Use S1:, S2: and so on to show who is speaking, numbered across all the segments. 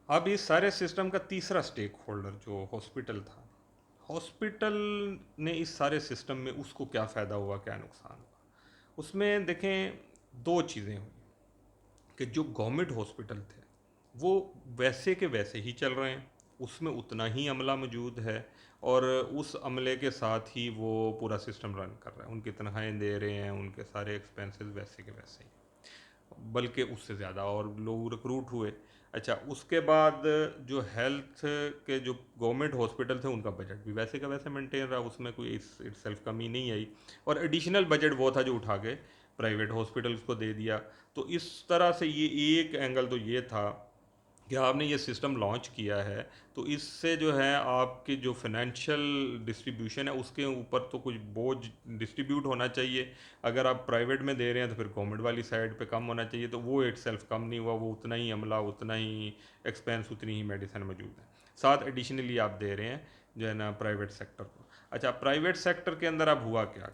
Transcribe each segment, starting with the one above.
S1: अब इस सारे सिस्टम का तीसरा स्टेक होल्डर जो हॉस्पिटल था, हॉस्पिटल ने इस सारे सिस्टम में उसको क्या फ़ायदा हुआ, क्या नुकसान हुआ, उसमें देखें दो चीज़ें हुई कि जो गवर्नमेंट हॉस्पिटल थे वो वैसे के वैसे ही चल रहे हैं, उसमें उतना ही अमला मौजूद है और उस अमले के साथ ही वो पूरा सिस्टम रन कर रहा है, उनकी तनख्वाहें दे रहे हैं, उनके सारे एक्सपेंसेस वैसे के वैसे ही, बल्कि उससे ज़्यादा और लोग रिक्रूट हुए। अच्छा, उसके बाद जो हेल्थ के जो गवर्नमेंट हॉस्पिटल थे उनका बजट भी वैसे का वैसे मेंटेन रहा, उसमें कोई इट्स सेल्फ कमी नहीं आई, और एडिशनल बजट वो था जो उठा के प्राइवेट हॉस्पिटल्स को दे दिया। तो इस तरह से ये एक एंगल तो ये था कि आपने ये सिस्टम लॉन्च किया है, तो इससे जो है आपकी जो फाइनेंशियल डिस्ट्रीब्यूशन है उसके ऊपर तो कुछ बोझ डिस्ट्रीब्यूट होना चाहिए। अगर आप प्राइवेट में दे रहे हैं तो फिर गवर्नमेंट वाली साइड पे कम होना चाहिए, तो वो इट सेल्फ कम नहीं हुआ, वो उतना ही अमला, उतना ही एक्सपेंस, उतनी ही मेडिसिन मौजूद है, साथ एडिशनली आप दे रहे हैं जो है ना प्राइवेट सेक्टर को। अच्छा, प्राइवेट सेक्टर के अंदर अब हुआ क्या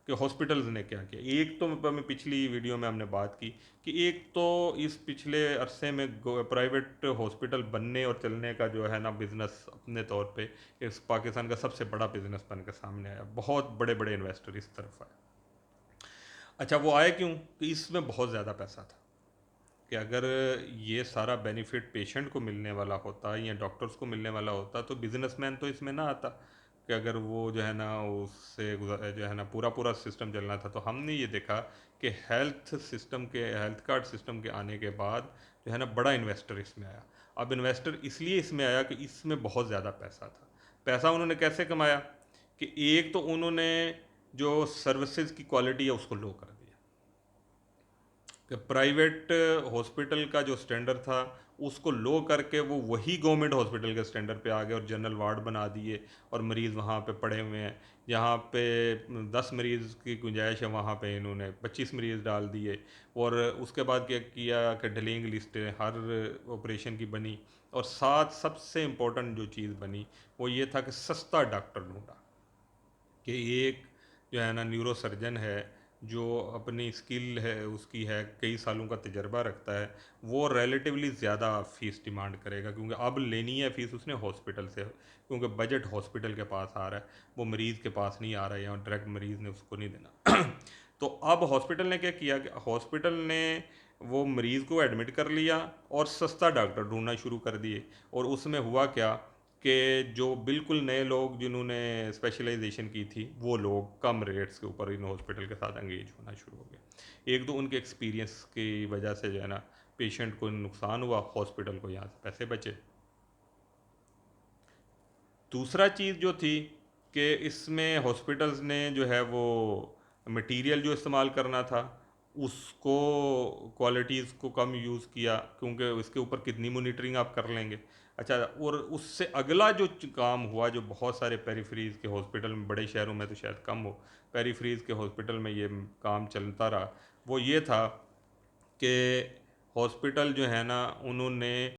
S1: कि हॉस्पिटल्स ने क्या किया। एक तो हमें पिछली वीडियो में हमने बात की कि एक तो इस पिछले अरसे में प्राइवेट हॉस्पिटल बनने और चलने का जो है ना बिज़नेस अपने तौर पे इस पाकिस्तान का सबसे बड़ा बिज़नेस बन के सामने आया, बहुत बड़े बड़े इन्वेस्टर इस तरफ आए। अच्छा, वो आए क्यों कि इसमें बहुत ज़्यादा पैसा था, कि अगर ये सारा बेनिफिट पेशेंट को मिलने वाला होता या डॉक्टर्स को मिलने वाला होता तो बिजनेसमैन तो इसमें ना आता, कि अगर वो जो है ना उससे जो है ना पूरा पूरा सिस्टम चलना था। तो हमने ये देखा कि हेल्थ कार्ड सिस्टम के आने के बाद जो है ना बड़ा इन्वेस्टर इसमें आया। अब इन्वेस्टर इसलिए इसमें आया कि इसमें बहुत ज़्यादा पैसा था। पैसा उन्होंने कैसे कमाया कि एक तो उन्होंने जो सर्विसेज की क्वालिटी है उसको लो कर दिया, कि प्राइवेट हॉस्पिटल का जो स्टैंडर्ड था उसको लो करके वो वही गवर्नमेंट हॉस्पिटल के स्टैंडर्ड पे आ गए और जनरल वार्ड बना दिए, और मरीज़ वहाँ पे पड़े हुए हैं। जहाँ पे 10 मरीज़ की गुंजाइश है वहाँ पे इन्होंने 25 मरीज़ डाल दिए। और उसके बाद क्या किया कि डिलेइंग लिस्टें हर ऑपरेशन की बनी, और साथ सबसे इम्पोर्टेंट जो चीज़ बनी वो ये था कि सस्ता डॉक्टर ढूंढा, कि एक जो है ना न्यूरो सर्जन है जो अपनी स्किल है उसकी है, कई सालों का तजर्बा रखता है, वो रिलेटिवली ज़्यादा फ़ीस डिमांड करेगा, क्योंकि अब लेनी है फ़ीस उसने हॉस्पिटल से, क्योंकि बजट हॉस्पिटल के पास आ रहा है, वो मरीज़ के पास नहीं आ रहा है, या डायरेक्ट मरीज़ ने उसको नहीं देना। तो अब हॉस्पिटल ने क्या किया कि हॉस्पिटल ने वो मरीज़ को एडमिट कर लिया और सस्ता डॉक्टर ढूंढना शुरू कर दिए। और उसमें हुआ क्या कि जो बिल्कुल नए लोग जिन्होंने स्पेशलाइजेशन की थी वो लोग कम रेट्स के ऊपर इन हॉस्पिटल के साथ एंगेज होना शुरू हो गए। एक तो उनके एक्सपीरियंस की वजह से जो है ना पेशेंट को नुकसान हुआ, हॉस्पिटल को यहाँ से पैसे बचे। दूसरा चीज़ जो थी कि इसमें हॉस्पिटल्स ने जो है वो मटेरियल जो इस्तेमाल करना था उसको क्वालिटीज़ को कम यूज़ किया, क्योंकि इसके ऊपर कितनी मॉनिटरिंग आप कर लेंगे। अच्छा, और उससे अगला जो काम हुआ जो बहुत सारे पेरीफ्रीज़ के हॉस्पिटल में, बड़े शहरों में तो शायद कम हो, पेरीफ्रीज़ के हॉस्पिटल में ये काम चलता रहा, वो ये था कि हॉस्पिटल जो है ना उन्होंने